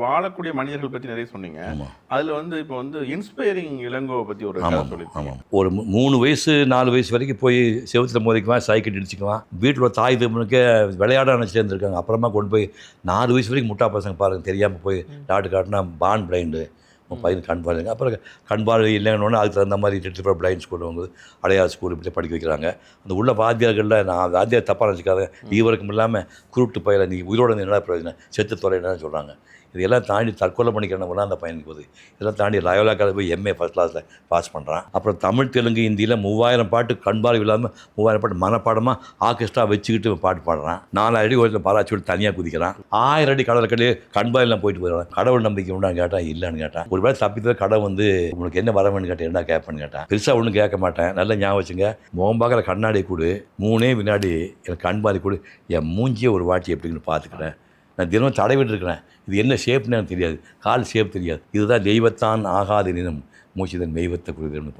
வாழக்கூடிய மனிதர்கள் பற்றி நிறைய சொன்னீங்க. அதில் வந்து இப்போ வந்து இன்ஸ்பைரிங் இளங்கோவை பற்றி ஒரு ஆமாம். ஒரு 3 வயசு 4 வயசு வரைக்கும் போய் செவத்தில் மோதிக்குவான், சைக்கிள் இடிச்சுக்குவான். வீட்டில் ஒரு தாய் தகப்பனுக்கு விளையாட நினச்சிட்டு இருக்காங்க. அப்புறமா கொண்டு போய் 4 வயசு வரைக்கும் முட்டா பசங்க பாருங்கள் தெரியாமல் போய் டாக்டர் காட்டினா பான் பிளைண்டு, உன் பையன் கண் பார்வை. அப்புறம் கண் பார்வை இல்லைன்னு அதுக்கு தகுந்த மாதிரி லிட்டில் பிளைண்ட் ஸ்கூல் வந்து அடையார் ஸ்கூல் இப்படி படிக்க வைக்கிறாங்க. அந்த உள்ள வாத்தியார்களில் நான் வாத்தியார் தப்பாக நினச்சிக்காத, ஈவருக்கும் இல்லாமல் குருட்டு பையில நீ உயிரோட என்ன பிரயோஜனம், செத்து தொலைன்னு சொல்கிறாங்க. இதெல்லாம் தாண்டி தற்கொலை பண்ணிக்கிறவங்களாம் அந்த பையனுக்கு போகுது. இதெல்லாம் தாண்டி லயோலா காலேஜ் போய் எம்ஏ ஃபஸ்ட் கிளாஸில் பாஸ் பண்ணுறான். அப்புறம் தமிழ் தெலுங்கு ஹிந்தியில் 3000 பாட்டு கண்பார்வை இல்லாமல் 3000 பாட்டு மனப்பாடமாக ஆர்கெஸ்ட்ரா வச்சுக்கிட்டு பாட்டு பாடுறான். 4000 அடி ஒரு பாராச்சு விட்டு தனியாக குதிக்கிறான். 1000 அடி கடவுள் கடை கண்பார்வையெல்லாம் போயிட்டு போயிடுறான். கடவுள் நம்பிக்கை உண்டான்னு கேட்டால் இல்லைன்னு கேட்டான். ஒரு வேளை தப்பித்த கடவுள் வந்து உனக்கு என்ன வரவேன்னு கேட்டேன், என்ன கேட்பேன்னு கேட்டான். பெருசாக ஒன்றும் கேட்க மாட்டேன், நல்லா ஞாபகம் வச்சுங்க, முகம் பார்க்குற கண்ணாடி கொடு, 3 வினாடி எனக்கு கண்பார்வை கொடு, என் மூஞ்சியே ஒரு வாட்டி எப்படின்னு பார்த்துக்கிறேன். நான் தினமும் தடவிட்டு இருக்கிறேன். இது என்ன ஷேப்னு எனக்கு தெரியாது, கால் ஷேப் தெரியாது. இதுதான் தெய்வத்தான் ஆகாத நினம் மூச்சிதன் மெய்வத்தை குறிதல்னு